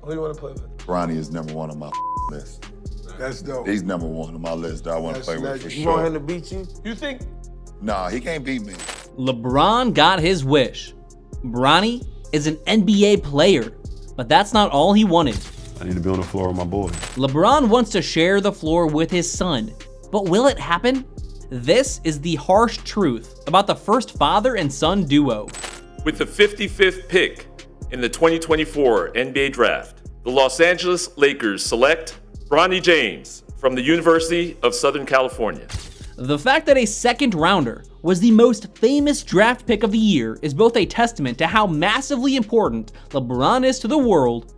Who you want to play with? Bronny is number one on my list. That's dope. He's number one on my list that I want to play with for You sure. want him to beat you? You think? Nah, he can't beat me. LeBron got his wish. Bronny is an NBA player, but that's not all he wanted. I need to be on the floor with my boys. LeBron wants to share the floor with his son, but will it happen? This is the harsh truth about the first father and son duo. With the 55th pick in the 2024 NBA Draft, the Los Angeles Lakers select Bronny James from the University of Southern California. The fact that a second rounder was the most famous draft pick of the year is both a testament to how massively important LeBron is to the world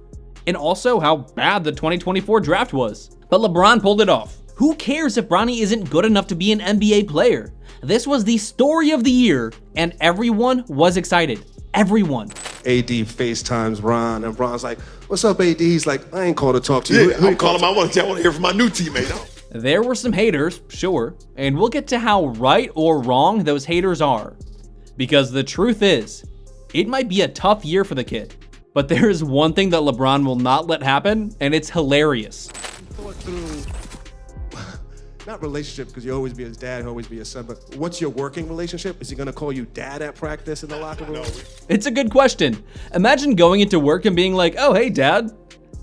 and also how bad the 2024 draft was. But LeBron pulled it off. Who cares if Bronny isn't good enough to be an NBA player? This was the story of the year, and everyone was excited. Everyone. AD FaceTimes Ron, and Ron's like, "What's up, AD?" He's like, "I ain't called to talk to you." Yeah, I'm calling him. I want to hear from my new teammate. There were some haters, sure, and we'll get to how right or wrong those haters are. Because the truth is, it might be a tough year for the kid. But there is one thing that LeBron will not let happen, and it's hilarious. Not relationship, because you always be his dad, he'll always be his son, but what's your working relationship? Is he gonna call you dad at practice in the locker room? It's a good question. Imagine going into work and being like, "Oh, hey, dad."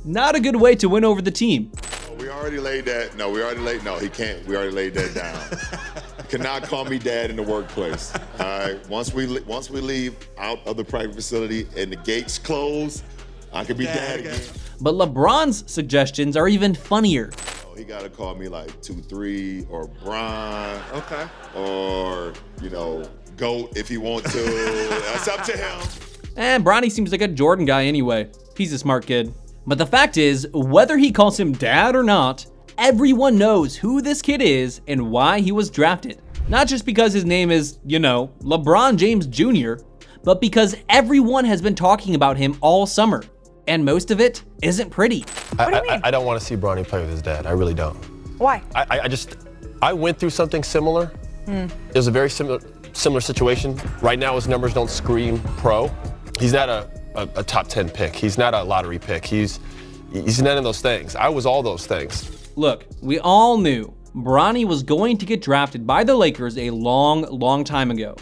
Not a good way to win over the team. We already laid that. No, he can't. We already laid that down. Cannot call me dad in the workplace. All right. Once we leave out of the private facility and the gates close, I could be dad again. But LeBron's suggestions are even funnier. Oh, he gotta call me like 2-3 or Bron. Okay. Or GOAT if he wants to. That's up to him. And Bronny seems like a Jordan guy anyway. He's a smart kid. But the fact is, whether he calls him dad or not, everyone knows who this kid is and why he was drafted. Not just because his name is, LeBron James Jr., but because everyone has been talking about him all summer. And most of it isn't pretty. What do you mean? I don't want to see Bronny play with his dad. I really don't. Why? I went through something similar. It was a very similar situation. Right now, his numbers don't scream pro. He's not a top 10 pick. He's not a lottery pick. He's none of those things. I was all those things. Look, we all knew Bronny was going to get drafted by the Lakers a long time ago.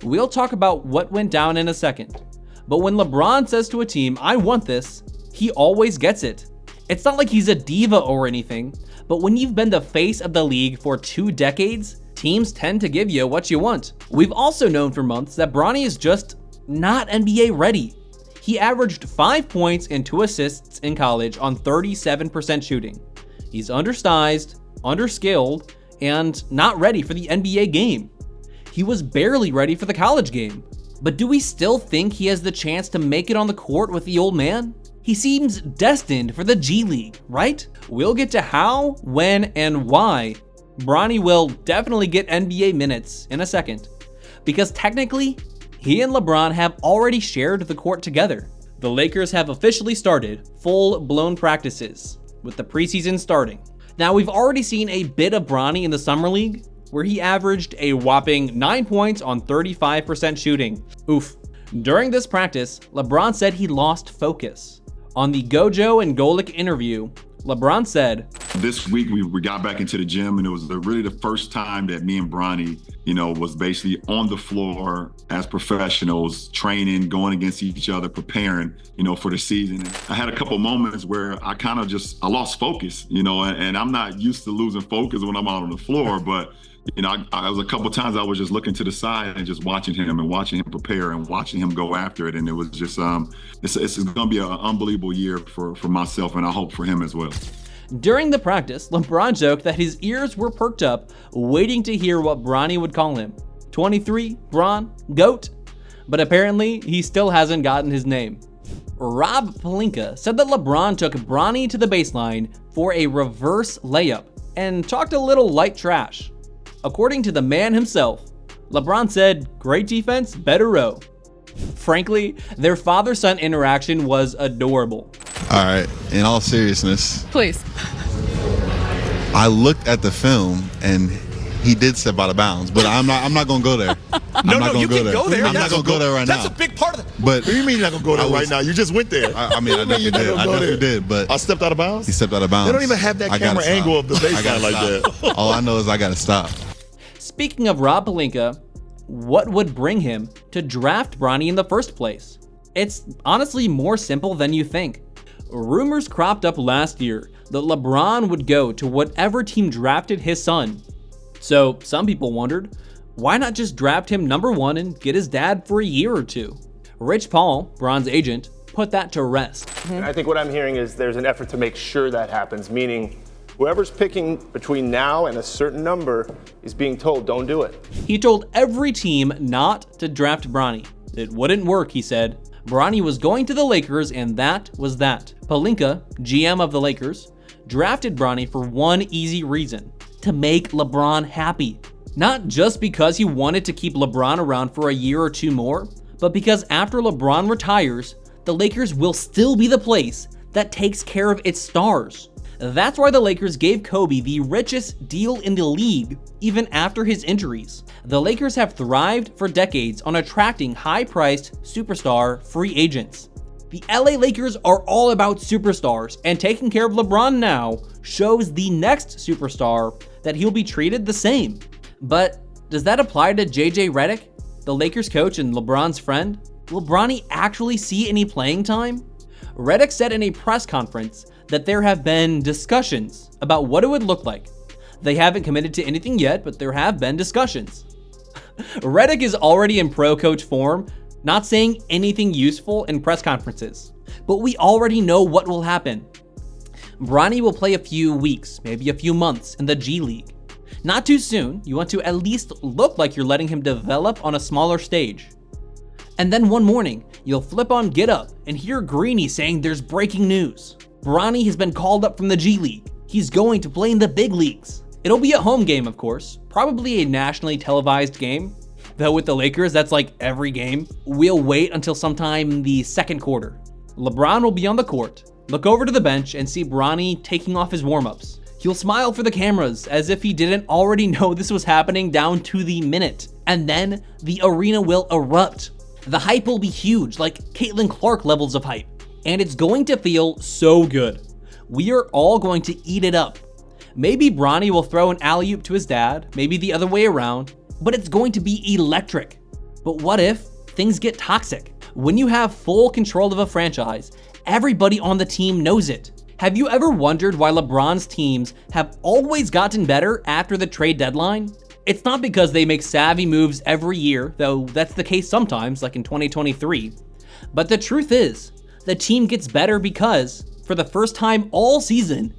We'll talk about what went down in a second. But when LeBron says to a team, "I want this," he always gets it. It's not like he's a diva or anything, but when you've been the face of the league for 2 decades, teams tend to give you what you want. We've also known for months that Bronny is just not NBA ready. He averaged 5 points and 2 assists in college on 37% shooting. He's undersized, underskilled, and not ready for the NBA game. He was barely ready for the college game. But do we still think he has the chance to make it on the court with the old man? He seems destined for the G League, right? We'll get to how, when, and why Bronny will definitely get NBA minutes in a second. Because technically, he and LeBron have already shared the court together. The Lakers have officially started full-blown practices, with the preseason starting. Now, we've already seen a bit of Bronny in the Summer League, where he averaged a whopping 9 points on 35% shooting. Oof. During this practice, LeBron said he lost focus. On the Gojo and Golic interview, LeBron said, This week we got back into the gym, and it was really the first time that me and Bronny, was basically on the floor as professionals, training, going against each other, preparing, for the season. And I had a couple moments where I kind of I lost focus, and I'm not used to losing focus when I'm out on the floor, but I was a couple times I was just looking to the side and just watching him prepare and watching him go after it. And it was just, it's going to be an unbelievable year for myself, and I hope for him as well. During the practice, LeBron joked that his ears were perked up, waiting to hear what Bronny would call him. 23, Bron, GOAT? But apparently, he still hasn't gotten his name. Rob Pelinka said that LeBron took Bronny to the baseline for a reverse layup and talked a little light trash. According to the man himself, LeBron said, "Great defense, better row." Frankly, their father-son interaction was adorable. All right, in all seriousness, Please. I looked at the film and he did step out of bounds, but I'm not gonna go there. No, you can go there. I'm not gonna go there right now. That's a big part of it. But What do you mean you're not gonna go there right now? You just went there. I mean, I definitely did. I definitely did. But I stepped out of bounds. he stepped out of bounds. They don't even have that I gotta camera angle stop. of the I gotta baseline like stop. that. All I know is I gotta stop. Speaking of Rob Pelinka, what would bring him to draft Bronny in the first place? It's honestly more simple than you think. Rumors cropped up last year that LeBron would go to whatever team drafted his son. So some people wondered, why not just draft him number 1 and get his dad for a year or two? Rich Paul, Bron's agent, put that to rest. I think what I'm hearing is there's an effort to make sure that happens, meaning whoever's picking between now and a certain number is being told, don't do it. He told every team not to draft Bronny. It wouldn't work, he said. Bronny was going to the Lakers, and that was that. Pelinka, GM of the Lakers, drafted Bronny for one easy reason: to make LeBron happy. Not just because he wanted to keep LeBron around for a year or two more, but because after LeBron retires, the Lakers will still be the place that takes care of its stars. That's why the Lakers gave Kobe the richest deal in the league, even after his injuries. The Lakers have thrived for decades on attracting high-priced superstar free agents. The LA Lakers are all about superstars, and taking care of LeBron now shows the next superstar that he'll be treated the same. But does that apply to JJ Redick, the Lakers coach and LeBron's friend? Will Bronny actually see any playing time? Redick said in a press conference that there have been discussions about what it would look like. They haven't committed to anything yet, but there have been discussions. Redick is already in pro coach form, not saying anything useful in press conferences. But we already know what will happen. Bronny will play a few weeks, maybe a few months in the G League. Not too soon. You want to at least look like you're letting him develop on a smaller stage. And then one morning, you'll flip on Get Up and hear Greeny saying there's breaking news. Bronny has been called up from the G League. He's going to play in the big leagues. It'll be a home game, of course, probably a nationally televised game. Though with the Lakers, that's like every game. We'll wait until sometime in the second quarter. LeBron will be on the court, look over to the bench and see Bronny taking off his warm-ups. He'll smile for the cameras as if he didn't already know this was happening down to the minute. And then the arena will erupt. The hype will be huge, like Caitlin Clark levels of hype. And it's going to feel so good. We are all going to eat it up. Maybe Bronny will throw an alley-oop to his dad, maybe the other way around, but it's going to be electric. But what if things get toxic? When you have full control of a franchise, everybody on the team knows it. Have you ever wondered why LeBron's teams have always gotten better after the trade deadline? It's not because they make savvy moves every year, though that's the case sometimes, like in 2023. But the truth is, the team gets better because, for the first time all season,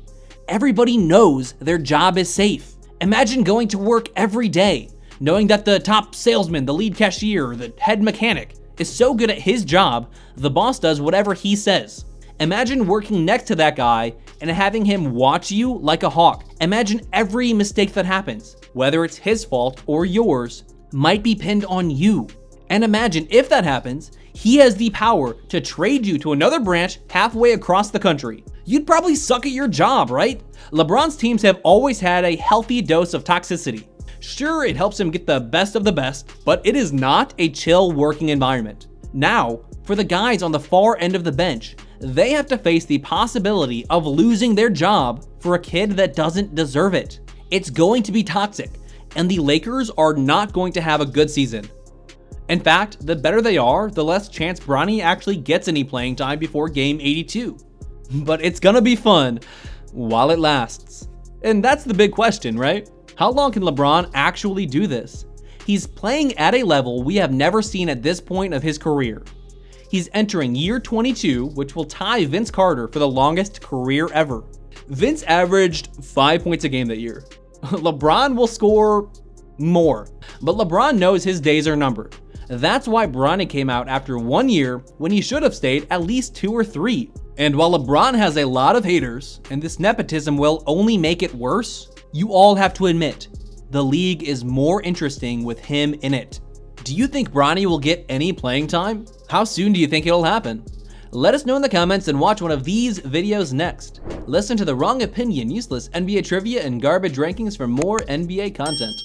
everybody knows their job is safe. Imagine going to work every day, knowing that the top salesman, the lead cashier, the head mechanic is so good at his job, the boss does whatever he says. Imagine working next to that guy and having him watch you like a hawk. Imagine every mistake that happens, whether it's his fault or yours, might be pinned on you. And imagine if that happens, he has the power to trade you to another branch halfway across the country. You'd probably suck at your job, right? LeBron's teams have always had a healthy dose of toxicity. Sure, it helps him get the best of the best, but it is not a chill working environment. Now, for the guys on the far end of the bench, they have to face the possibility of losing their job for a kid that doesn't deserve it. It's going to be toxic, and the Lakers are not going to have a good season. In fact, the better they are, the less chance Bronny actually gets any playing time before game 82. But it's gonna be fun while it lasts. And that's the big question, right? How long can LeBron actually do this? He's playing at a level we have never seen at this point of his career. He's entering year 22, which will tie Vince Carter for the longest career ever. Vince averaged 5 points a game that year. LeBron will score more, but LeBron knows his days are numbered. That's why Bronny came out after 1 year when he should have stayed at least 2 or 3. And while LeBron has a lot of haters, and this nepotism will only make it worse, you all have to admit, the league is more interesting with him in it. Do you think Bronny will get any playing time? How soon do you think it'll happen? Let us know in the comments and watch one of these videos next. Listen to The Wrong Opinion, Useless NBA Trivia, and Garbage Rankings for more NBA content.